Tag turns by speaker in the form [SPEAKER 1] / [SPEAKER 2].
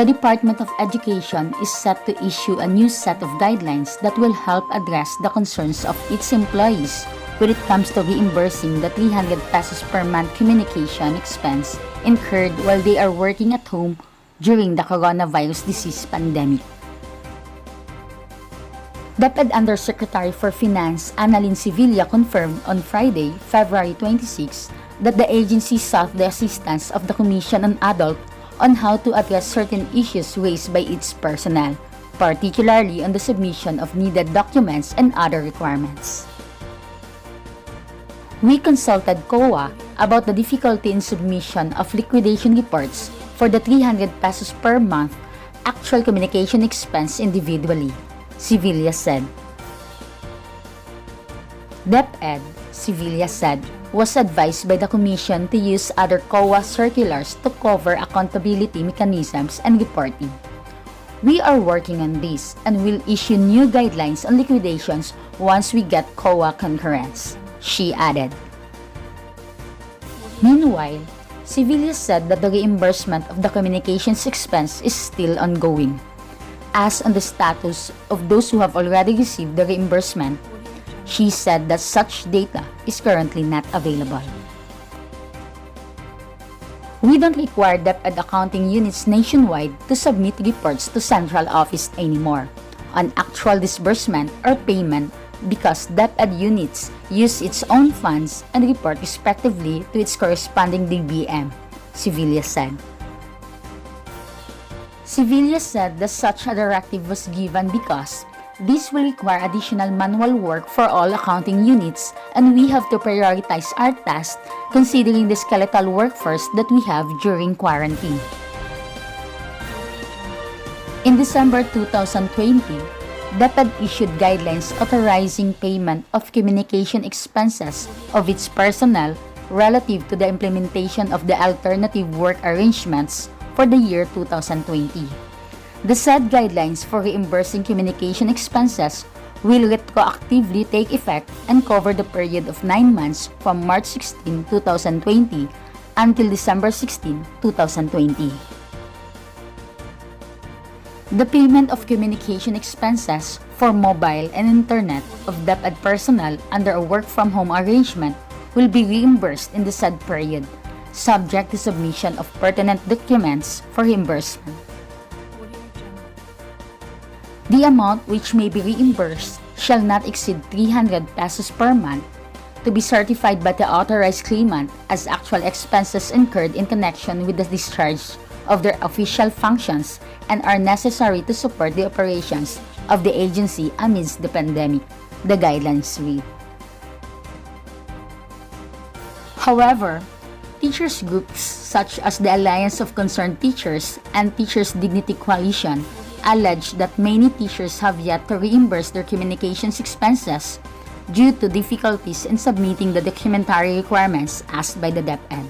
[SPEAKER 1] The Department of Education is set to issue a new set of guidelines that will help address the concerns of its employees when it comes to reimbursing the 300 pesos per month communication expense incurred while they are working at home during the coronavirus disease pandemic. DepEd Undersecretary for Finance Annalyn Sevilla confirmed on Friday, February 26, that the agency sought the assistance of the Commission on Adult on how to address certain issues raised by its personnel, particularly on the submission of needed documents and other requirements. We consulted COA about the difficulty in submission of liquidation reports for the 300 pesos per month actual communication expense individually, Sevilla said. DepEd, Sevilla said, was advised by the Commission to use other COA circulars to cover accountability mechanisms and reporting. We are working on this and will issue new guidelines on liquidations once we get COA concurrence, she added. Meanwhile, Sevilla said that the reimbursement of the communications expense is still ongoing. As on the status of those who have already received the reimbursement, she said that such data is currently not available. We don't require DepEd accounting units nationwide to submit reports to central office anymore on actual disbursement or payment because DepEd units use its own funds and report respectively to its corresponding DBM, Sevilla said. Sevilla said that such a directive was given because this will require additional manual work for all accounting units and we have to prioritize our tasks considering the skeletal workforce that we have during quarantine. In December 2020, DepEd issued guidelines authorizing payment of communication expenses of its personnel relative to the implementation of the alternative work arrangements for the year 2020. The said guidelines for reimbursing communication expenses will retroactively take effect and cover the period of 9 months from March 16, 2020 until December 16, 2020. The payment of communication expenses for mobile and internet of DepEd personnel under a work-from-home arrangement will be reimbursed in the said period, subject to submission of pertinent documents for reimbursement. The amount which may be reimbursed shall not exceed 300 pesos per month to be certified by the authorized claimant as actual expenses incurred in connection with the discharge of their official functions and are necessary to support the operations of the agency amidst the pandemic, the guidelines read. However, teachers groups such as the Alliance of Concerned Teachers and Teachers Dignity Coalition allege that many teachers have yet to reimburse their communications expenses due to difficulties in submitting the documentary requirements asked by the DepEd.